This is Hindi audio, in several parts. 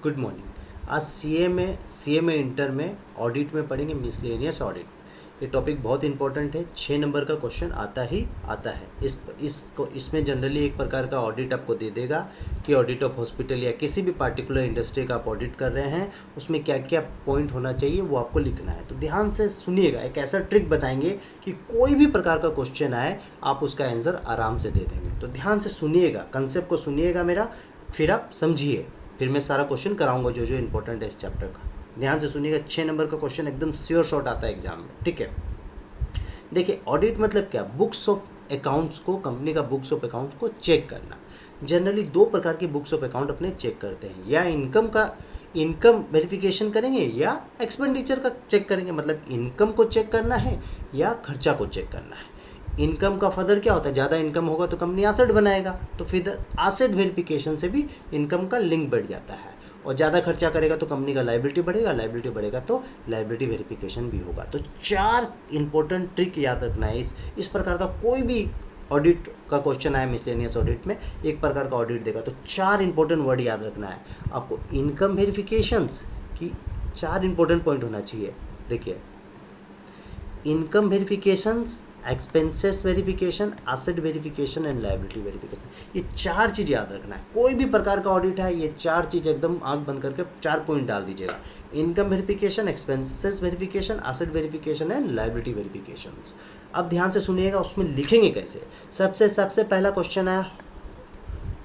Good morning. आज सीए में इंटर में ऑडिट में पढ़ेंगे मिसलेनियस ऑडिट। ये टॉपिक बहुत इंपॉर्टेंट है, 6 नंबर का क्वेश्चन आता ही आता है। इसमें जनरली एक प्रकार का ऑडिट आपको दे देगा कि ऑडिट ऑफ हॉस्पिटल या किसी भी पार्टिकुलर इंडस्ट्री का आप ऑडिट कर रहे हैं, उसमें क्या क्या पॉइंट होना चाहिए वो आपको लिखना है। तो ध्यान से सुनिएगा, एक ऐसा ट्रिक बताएंगे कि कोई भी प्रकार का क्वेश्चन आए आप उसका आंसर आराम से दे देंगे। तो ध्यान से सुनिएगा, कंसेप्ट को सुनिएगा मेरा, फिर आप समझिए, फिर मैं सारा क्वेश्चन कराऊंगा जो जो इंपॉर्टेंट है इस चैप्टर का। ध्यान से सुनिएगा, 6 नंबर का क्वेश्चन एकदम श्योर शॉट आता है एग्जाम में, ठीक है। देखिए, ऑडिट मतलब क्या? बुक्स ऑफ अकाउंट्स को, कंपनी का बुक्स ऑफ अकाउंट्स को चेक करना। जनरली 2 प्रकार की बुक्स ऑफ अकाउंट अपने चेक करते हैं, या इनकम वेरिफिकेशन करेंगे या एक्सपेंडिचर का चेक करेंगे। मतलब इनकम को चेक करना है या खर्चा को चेक करना है। इनकम का फर्दर क्या होता है? ज़्यादा इनकम होगा तो कंपनी एसेट बनाएगा, तो फिर एसेट वेरिफिकेशन से भी इनकम का लिंक बढ़ जाता है। और ज़्यादा खर्चा करेगा तो कंपनी का लायबिलिटी बढ़ेगा, लायबिलिटी बढ़ेगा तो लायबिलिटी वेरिफिकेशन भी होगा। तो 4 इंपॉर्टेंट ट्रिक याद रखना है। इस प्रकार का कोई भी ऑडिट का क्वेश्चन आया मिसलेनियस ऑडिट में, एक प्रकार का ऑडिट देगा तो 4 इंपॉर्टेंट वर्ड याद रखना है आपको। इनकम वेरिफिकेशंस की 4 इंपॉर्टेंट पॉइंट होना चाहिए। देखिए, income verifications, expenses verification, asset verification and liability verification, ये 4 चीज़ याद रखना है। कोई भी प्रकार का ऑडिट है, ये 4 चीज़ एकदम आंख बंद करके 4 पॉइंट डाल दीजिएगा। Income verification, expenses verification, asset verification and liability verifications. अब ध्यान से सुनिएगा, उसमें लिखेंगे कैसे। सबसे पहला क्वेश्चन है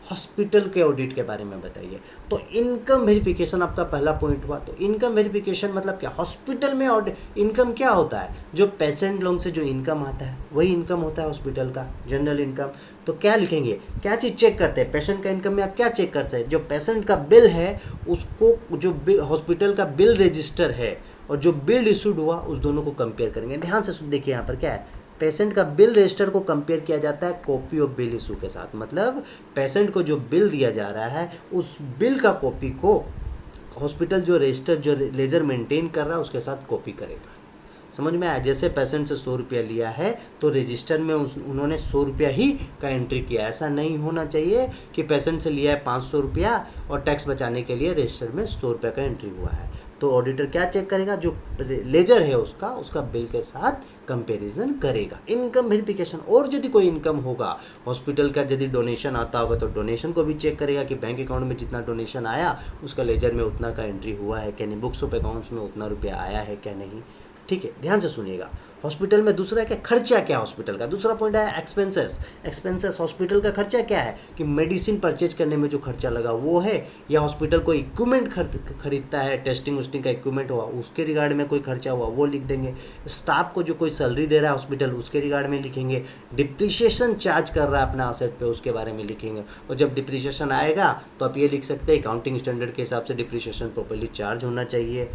हॉस्पिटल के ऑडिट के बारे में बताइए। तो इनकम वेरिफिकेशन आपका पहला पॉइंट हुआ। तो इनकम वेरिफिकेशन मतलब क्या? हॉस्पिटल में ऑडिट इनकम क्या होता है? जो पेशेंट लोगों से जो इनकम आता है वही इनकम होता है हॉस्पिटल का, जनरल इनकम। तो क्या लिखेंगे, क्या चीज़ चेक करते हैं? पेशेंट का इनकम में आप क्या चेक कर सकते हैं? जो पेशेंट का बिल है उसको, जो हॉस्पिटल का बिल रजिस्टर है और जो बिल इशूड हुआ, उस दोनों को कंपेयर करेंगे। ध्यान से देखिए, यहाँ पर क्या है, पेशेंट का बिल रजिस्टर को कंपेयर किया जाता है कॉपी ऑफ बिल इशू के साथ। मतलब पेशेंट को जो बिल दिया जा रहा है उस बिल का कॉपी को हॉस्पिटल जो रजिस्टर, जो लेजर मेंटेन कर रहा है, उसके साथ कॉपी करेगा। समझ में आया? जैसे पेशेंट से 100 रुपया लिया है तो रजिस्टर में उन्होंने 100 रुपया ही का एंट्री किया। ऐसा नहीं होना चाहिए कि पेशेंट से लिया है 500 रुपया और टैक्स बचाने के लिए रजिस्टर में 100 रुपया का एंट्री हुआ है। तो ऑडिटर क्या चेक करेगा? जो लेजर है उसका बिल के साथ कंपैरिजन करेगा। इनकम वेरिफिकेशन, और यदि कोई इनकम होगा हॉस्पिटल का, यदि डोनेशन आता होगा तो डोनेशन को भी चेक करेगा कि बैंक अकाउंट में जितना डोनेशन आया उसका लेजर में उतना का एंट्री हुआ है क्या नहीं, बुक्स ऑफ अकाउंट्स में उतना रुपया आया है क्या नहीं। ठीक है, ध्यान से सुनिएगा। हॉस्पिटल में दूसरा क्या? खर्चा क्या हॉस्पिटल का? दूसरा पॉइंट है एक्सपेंसेस। हॉस्पिटल का खर्चा क्या है? कि मेडिसिन परचेज करने में जो खर्चा लगा वो है, या हॉस्पिटल कोई इक्विपमेंट खरीदता है, टेस्टिंग उस्टिंग का इक्विपमेंट हुआ उसके रिगार्ड में कोई खर्चा हुआ वो लिख देंगे। स्टाफ को जो कोई सैलरी दे रहा है हॉस्पिटल उसके रिगार्ड में लिखेंगे। डिप्रिशिएशन चार्ज कर रहा है अपना असेट पे, उसके बारे में लिखेंगे। और जब डिप्रिशिएशन आएगा तो आप ये लिख सकते हैं अकाउंटिंग स्टैंडर्ड के हिसाब से डिप्रिशिएशन प्रॉपर्ली चार्ज होना चाहिए।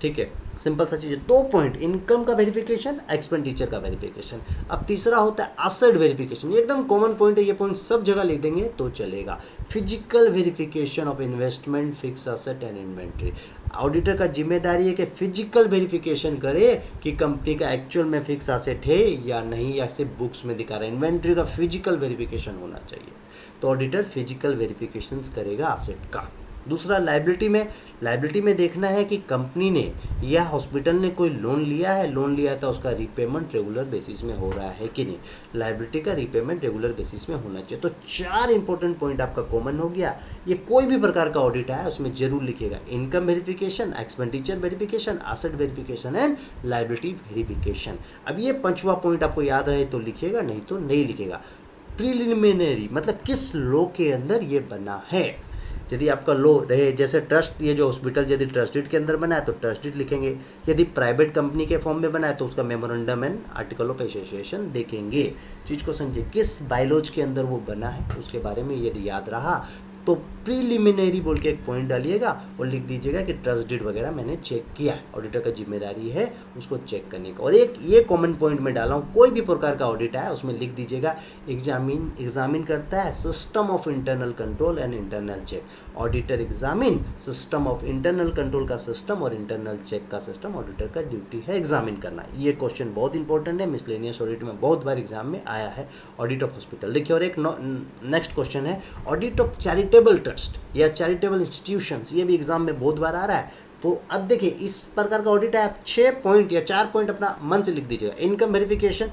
ठीक है, सिंपल सा चीज़ है। 2 पॉइंट, इनकम का वेरिफिकेशन, एक्सपेंडिचर का वेरिफिकेशन। अब तीसरा होता है एसेट वेरिफिकेशन। ये एकदम कॉमन पॉइंट है, ये पॉइंट सब जगह लिख देंगे तो चलेगा। Physical verification of investment, fix asset and inventory. Auditor का जिम्मेदारी है कि फिजिकल वेरिफिकेशन करे कि कंपनी का एक्चुअल में फिक्स एसेट है या नहीं, या सिर्फ बुक्स में दिखा रहा है। इन्वेंट्री का फिजिकल वेरिफिकेशन होना चाहिए। तो ऑडिटर फिजिकल वेरिफिकेशन करेगा एसेट का। दूसरा, लाइबिलिटी में देखना है कि कंपनी ने या हॉस्पिटल ने कोई लोन लिया है तो उसका रीपेमेंट रेगुलर बेसिस में हो रहा है कि नहीं। लाइबिलिटी का रीपेमेंट रेगुलर बेसिस में होना चाहिए। तो 4 इंपॉर्टेंट पॉइंट आपका कॉमन हो गया। ये कोई भी प्रकार का ऑडिट है उसमें जरूर लिखेगा income verification, expenditure verification, asset verification and liability verification. अब ये 5वां पॉइंट आपको याद रहे तो लिखेगा, नहीं तो नहीं लिखेगा। प्रिलिमिनरी मतलब किस लॉ के अंदर ये बना है। यदि आपका लो रहे, जैसे ट्रस्ट, ये जो हॉस्पिटल यदि ट्रस्टेड के अंदर बना है तो ट्रस्टेड लिखेंगे। यदि प्राइवेट कंपनी के फॉर्म में बना है तो उसका memorandum and article of association देखेंगे। चीज़ को समझिए, किस बायोलॉज के अंदर वो बना है उसके बारे में यदि याद रहा तो प्रीलिमिनरी बोल के एक पॉइंट डालिएगा और लिख दीजिएगा कि ट्रस्टेड वगैरह मैंने चेक किया है। ऑडिटर का जिम्मेदारी है उसको चेक करने का। और एक ये कॉमन पॉइंट में डाला हूँ, कोई भी प्रकार का ऑडिट है उसमें लिख दीजिएगा एग्जामिन करता है system of internal control and internal check. Auditor examine system of internal control का सिस्टम और इंटरनल चेक का सिस्टम ऑडिटर का ड्यूटी है एग्जामिन करना। ये क्वेश्चन बहुत इंपॉर्टेंट है, मिसलेनियस ऑडिट में बहुत बार एग्जाम में आया है। ऑडिट ऑफ हॉस्पिटल देखिए। और एक नेक्स्ट क्वेश्चन है audit of charitable trust. Trust या चैरिटेबल इंस्टीट्यूशंस, ये भी एग्जाम में बहुत बार आ रहा है। तो अब देखिए इस प्रकार का ऑडिट है, आप 6 पॉइंट या 4 पॉइंट अपना मन से लिख दीजिएगा। Income verification,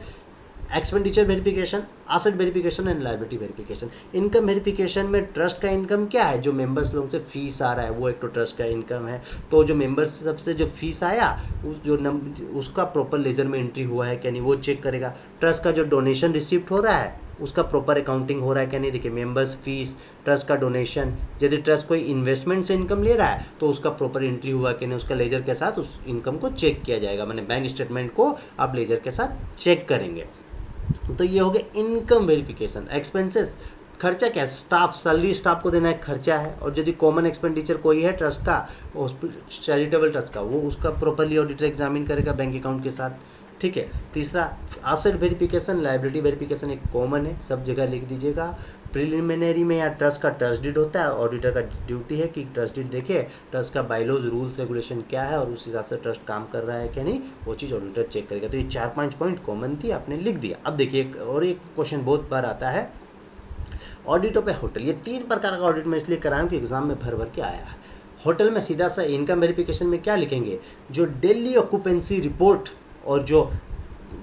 expenditure verification, asset verification and liability verification. Income verification में ट्रस्ट का इनकम क्या है, जो मेंबर्स लोगों से फीस आ रहा है वो एक तो ट्रस्ट का इनकम है। तो जो मेंबर्स सबसे जो फीस आया उसका प्रॉपर लेजर में एंट्री हुआ है क्या नहीं वो चेक करेगा। ट्रस्ट का जो डोनेशन रिसिप्ट हो रहा है उसका प्रॉपर अकाउंटिंग हो रहा है क्या नहीं। देखिए मेंबर्स फीस, ट्रस्ट का डोनेशन, यदि ट्रस्ट कोई इन्वेस्टमेंट से इनकम ले रहा है तो उसका प्रॉपर एंट्री हुआ कि नहीं, उसका लेजर के साथ उस इनकम को चेक किया जाएगा। मैंने बैंक स्टेटमेंट को आप लेजर के साथ चेक करेंगे। तो ये हो गया इनकम वेरिफिकेशन। एक्सपेंसेस, खर्चा क्या है, स्टाफ, सैलरी स्टाफ को देना है खर्चा है। और यदि कॉमन एक्सपेंडिचर कोई है ट्रस्ट का, चैरिटेबल ट्रस्ट का, वो उसका प्रॉपरली ऑडिटर एग्जामिन करेगा बैंक अकाउंट के साथ। ठीक है। तीसरा एसेट वेरिफिकेशन, लायबिलिटी वेरिफिकेशन एक कॉमन है, सब जगह लिख दीजिएगा। प्रिलिमिनरी में या ट्रस्ट का ट्रस्ट डीड होता है, ऑडिटर का ड्यूटी है कि ट्रस्ट डीड देखे, ट्रस्ट का बाइलॉज रूल्स रेगुलेशन क्या है और उस हिसाब से ट्रस्ट काम कर रहा है क्या नहीं, वो चीज़ ऑडिटर चेक करेगा। तो ये 4-5 पॉइंट कॉमन थी, आपने लिख दिया। अब देखिए और एक क्वेश्चन बहुत बार आता है, ऑडिट ऑफ ए होटल। ये 3 प्रकार का ऑडिट मैं इसलिए कराऊँ कि एग्जाम में भर भर के आया है। होटल में सीधा सा इनकम वेरिफिकेशन में क्या लिखेंगे, जो डेली ऑक्यूपेंसी रिपोर्ट और जो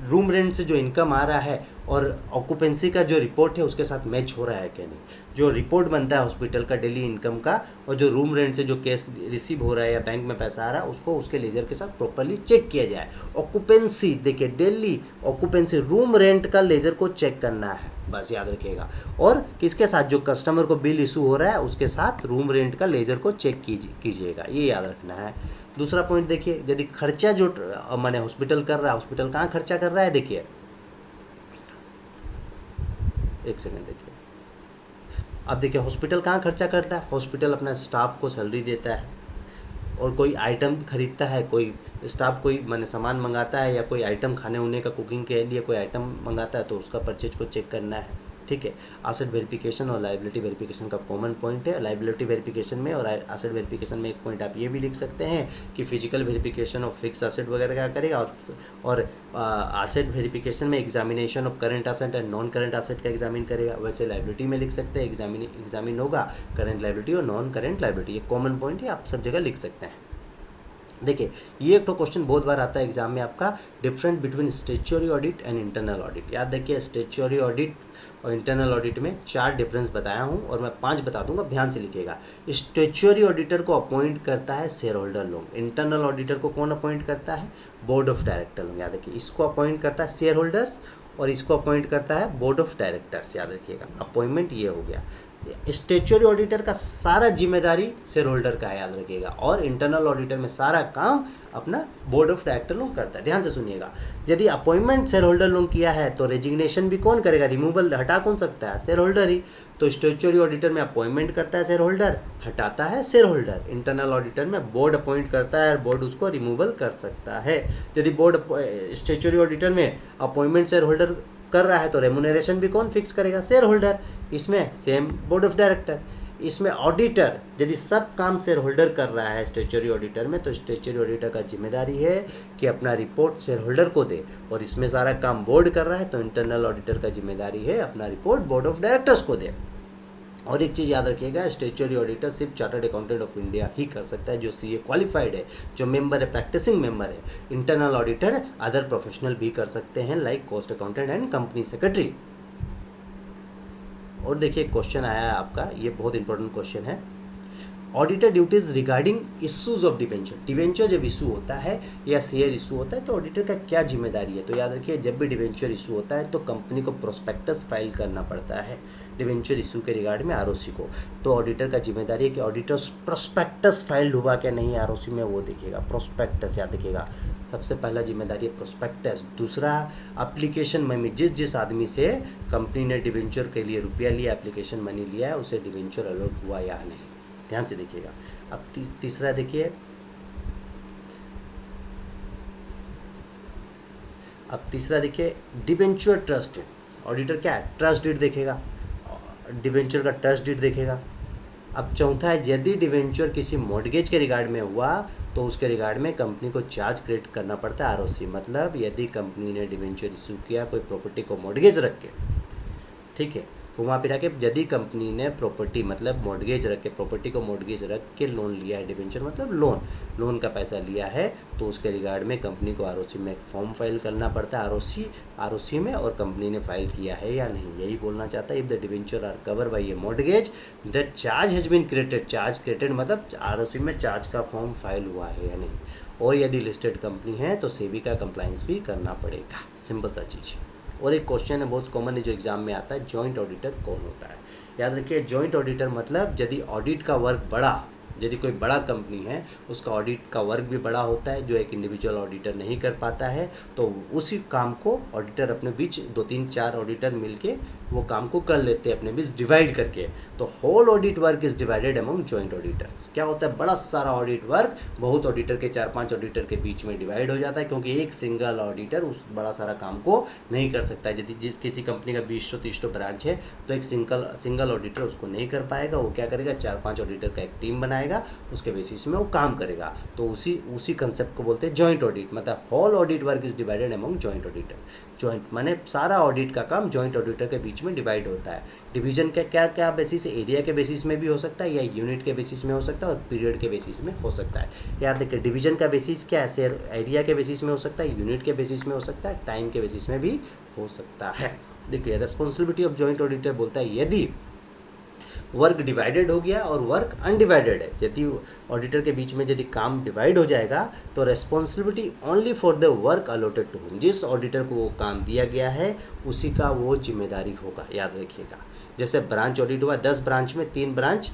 रूम रेंट से जो इनकम आ रहा है और ऑक्यूपेंसी का जो रिपोर्ट है उसके साथ मैच हो रहा है क्या नहीं। जो रिपोर्ट बनता है हॉस्पिटल का डेली इनकम का और जो रूम रेंट से जो कैश रिसीव हो रहा है या बैंक में पैसा आ रहा है उसको उसके लेजर के साथ प्रॉपरली चेक किया जाए। ऑक्यूपेंसी देखिए, डेली ऑक्यूपेंसी रूम रेंट का लेजर को चेक करना है, बस याद रखिएगा। और किसके साथ, जो कस्टमर को बिल इशू हो रहा है उसके साथ रूम रेंट का लेजर को चेक कीजिएगा, ये याद रखना है। दूसरा पॉइंट देखिए, यदि खर्चा जो मैंने हॉस्पिटल कर रहा है, हॉस्पिटल कहाँ खर्चा कर रहा है, देखिए एक सेकंड देखिए। अब देखिए हॉस्पिटल कहाँ खर्चा करता है, हॉस्पिटल अपना स्टाफ को सैलरी देता है और कोई आइटम खरीदता है, कोई स्टाफ कोई मैंने सामान मंगाता है या कोई आइटम खाने उने का कुकिंग के लिए कोई आइटम मंगाता है तो उसका परचेज को चेक करना है। ठीक है। एसेट वेरिफिकेशन और लायबिलिटी वेरिफिकेशन का कॉमन पॉइंट है। लायबिलिटी वेरिफिकेशन में और एसेट वेरिफिकेशन में एक पॉइंट आप ये भी लिख सकते हैं कि physical verification of fix asset वगैरह का करेगा और एसेट वेरिफिकेशन में examination of current asset and non current asset का एग्जामिन करेगा। वैसे लायबिलिटी में लिख सकते हैं एग्जामिन होगा करंट लायबिलिटी और नॉन करंट लायबिलिटी, ये कॉमन पॉइंट है, आप सब जगह लिख सकते हैं। देखिए ये एक तो क्वेश्चन बहुत बार आता है एग्जाम में आपका, different between statutory audit and internal audit. याद रखिए स्टेच्यूटरी ऑडिट और इंटरनल ऑडिट में 4 डिफरेंस बताया हूँ और मैं 5 बता दूंगा, ध्यान से लिखिएगा। स्टेच्यूटरी ऑडिटर को अपॉइंट करता है शेयर होल्डर लोग, इंटरनल ऑडिटर को कौन अपॉइंट करता है, बोर्ड ऑफ डायरेक्टर लोग। याद रखिए इसको अपॉइंट करता है शेयर होल्डर्स और इसको अपॉइंट करता है बोर्ड ऑफ डायरेक्टर्स। याद रखिएगा अपॉइंटमेंट ये हो गया। स्टेच्यूटरी ऑडिटर का सारा जिम्मेदारी शेयर होल्डर का है, याद रखिएगा। और इंटरनल ऑडिटर में सारा काम अपना बोर्ड ऑफ डायरेक्टर लोग करता है। ध्यान से सुनिएगा, यदि अपॉइंटमेंट शेयर होल्डर लोग किया है तो रेजिग्नेशन भी कौन करेगा, रिमूवल हटा कौन सकता है, शेयर होल्डर ही। तो स्टेच्यूटरी ऑडिटर में अपॉइंटमेंट करता है शेयर होल्डर, हटाता है शेयर होल्डर। इंटरनल ऑडिटर में बोर्ड अपॉइंट करता है और बोर्ड उसको रिमूवल कर सकता है। यदि बोर्ड स्टेच्यूटरी ऑडिटर में अपॉइंटमेंट शेयर होल्डर कर रहा है तो रेमुनरेशन भी कौन फिक्स करेगा, शेयर होल्डर। इसमें सेम बोर्ड ऑफ डायरेक्टर। इसमें ऑडिटर यदि सब काम शेयर होल्डर कर रहा है स्टेच्यूटरी ऑडिटर में तो स्टेच्यूटरी ऑडिटर का जिम्मेदारी है कि अपना रिपोर्ट शेयर होल्डर को दे। और इसमें सारा काम बोर्ड कर रहा है तो इंटरनल ऑडिटर का जिम्मेदारी है अपना रिपोर्ट बोर्ड ऑफ डायरेक्टर्स को दे। और एक चीज़ याद रखिएगा, स्टेच्यूटरी ऑडिटर सिर्फ चार्टर्ड अकाउंटेंट ऑफ इंडिया ही कर सकता है जो सीए क्वालिफाइड है, जो मेंबर है, प्रैक्टिसिंग मेंबर है। इंटरनल ऑडिटर अदर प्रोफेशनल भी कर सकते हैं like cost accountant and company secretary. और देखिए क्वेश्चन आया है आपका, ये बहुत इंपॉर्टेंट क्वेश्चन है। Auditor duties regarding issues of debenture. Debenture जब इशू होता है या शेयर इशू होता है तो ऑडिटर का क्या जिम्मेदारी है, तो याद रखिए जब भी डिबेंचर इशू होता है तो कंपनी को प्रोस्पेक्टस फाइल करना पड़ता है डिबेंचर इशू के रिगार्ड में आरओसी को। तो ऑडिटर का जिम्मेदारी है कि ऑडिटर प्रोस्पेक्टस फाइल्ड हुआ क्या नहीं आरओसी में वो देखिएगा। प्रोस्पेक्टस याद रखिएगा, सबसे पहला जिम्मेदारी है प्रोस्पेक्टस। दूसरा एप्लीकेशन मनी, जिस आदमी से कंपनी ने डिबेंचर के लिए रुपया लिया, एप्लीकेशन मनी लिया है, उसे डिबेंचर अलॉट हुआ या नहीं, ध्यान से देखिएगा। अब तीसरा देखिए, डिबेंचर ट्रस्ट डीड। ऑडिटर क्या है, ट्रस्ट डीड देखेगा, डिबेंचर का ट्रस्ट डीड देखेगा। अब चौथा है, यदि डिबेंचर किसी मॉर्गेज के रिगार्ड में हुआ तो उसके रिगार्ड में कंपनी को चार्ज क्रिएट करना पड़ता है आरओसी। मतलब यदि कंपनी ने डिबेंचर इशू किया कोई प्रॉपर्टी को मॉर्गेज रख के, ठीक है, घुमा फिरा के यदि कंपनी ने प्रॉपर्टी मतलब मॉर्गेज रख के, प्रॉपर्टी को मॉर्गेज रख के लोन लिया है, डिबेंचर मतलब लोन का पैसा लिया है, तो उसके रिगार्ड में कंपनी को आरओसी में एक फॉर्म फाइल करना पड़ता है, आरओसी में, और कंपनी ने फाइल किया है या नहीं, यही बोलना चाहता है। If the debenture are cover by a mortgage that charge has been created, charge created मतलब आरओसी में चार्ज का फॉर्म फाइल हुआ है या नहीं, और यदि लिस्टेड कंपनी है तो सेबी का कंप्लाइंस भी करना पड़ेगा। सिंपल सा चीज़ है। और एक क्वेश्चन है बहुत कॉमन है जो एग्जाम में आता है, जॉइंट ऑडिटर कौन होता है। याद रखिए, जॉइंट ऑडिटर मतलब यदि ऑडिट का वर्क बड़ा, यदि कोई बड़ा कंपनी है उसका ऑडिट का वर्क भी बड़ा होता है जो एक इंडिविजुअल ऑडिटर नहीं कर पाता है, तो उसी काम को ऑडिटर अपने बीच 2-3-4 ऑडिटर मिलके वो काम को कर लेते हैं अपने बीच डिवाइड करके। तो whole audit work is divided among joint auditors. क्या होता है, बड़ा सारा ऑडिट वर्क बहुत ऑडिटर के 4-5 ऑडिटर के बीच में डिवाइड हो जाता है, क्योंकि एक सिंगल ऑडिटर उस बड़ा सारा काम को नहीं कर सकता है। यदि किसी कंपनी का 20-30 ब्रांच है तो एक सिंगल ऑडिटर उसको नहीं कर पाएगा। वो क्या करेगा, 4-5 ऑडिटर का एक टीम बनाएगा, उसके बेसिस में वो काम करेगा। तो उसी कंसेप्ट को बोलते हैं जॉइंट ऑडिट, मतलब whole audit work is divided among joint auditor. Joint माने सारा ऑडिट का काम जॉइंट ऑडिटर के बीच में डिवाइड होता है। डिवीजन का क्या क्या बेसिस, एरिया के बेसिस में भी हो सकता है, या यूनिट के बेसिस में हो सकता है, और पीरियड के बेसिस में हो सकता है। याद देखिए, डिवीजन का बेसिस क्या है, एरिया के बेसिस में हो सकता है, यूनिट के बेसिस में हो सकता है, टाइम के बेसिस में भी हो सकता है। देखिए, रेस्पॉन्सिबिलिटी ऑफ जॉइंट ऑडिटर बोलता है यदि वर्क डिवाइडेड हो गया और वर्क अनडिवाइडेड है, यदि ऑडिटर के बीच में यदि काम डिवाइड हो जाएगा तो responsibility only for the work allotted to whom, जिस ऑडिटर को वो काम दिया गया है उसी का वो जिम्मेदारी होगा। याद रखिएगा, जैसे ब्रांच ऑडिट हुआ 10 ब्रांच में 3 ब्रांच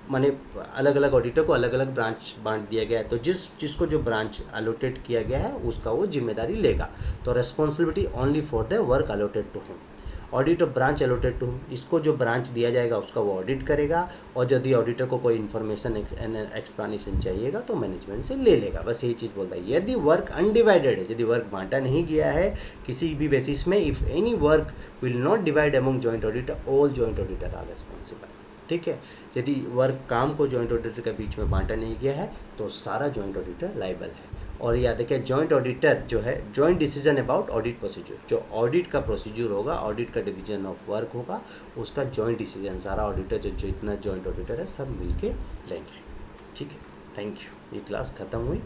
माने अलग अलग ऑडिटर को अलग अलग ब्रांच बांट दिया गया है, तो जिसको जो ब्रांच अलॉटेड किया गया है उसका वो जिम्मेदारी लेगा। तो responsibility only for the work allotted to him. Audit of branch allotted to, इसको जो ब्रांच दिया जाएगा उसका वो ऑडिट करेगा, और यदि ऑडिटर को कोई इन्फॉर्मेशन एक्सप्लेनेशन चाहिएगा तो मैनेजमेंट से ले लेगा। बस यही चीज़ बोलता है। यदि वर्क अनडिवाइडेड है, यदि वर्क बांटा नहीं गया है किसी भी बेसिस में, if any work will not divide among joint auditor, all joint auditor are responsible. ठीक है, यदि वर्क काम को जॉइंट ऑडिटर के बीच में बांटा नहीं गया है तो सारा जॉइंट ऑडिटर लायबल है। और याद रखिए, जॉइंट ऑडिटर जो है joint decision about audit procedure, जो ऑडिट का प्रोसीजर होगा, ऑडिट का डिवीजन ऑफ वर्क होगा, उसका जॉइंट डिसीजन सारा ऑडिटर जो जितना जॉइंट ऑडिटर है सब मिलके लेंगे। ठीक है, थैंक यू। ये क्लास ख़त्म हुई।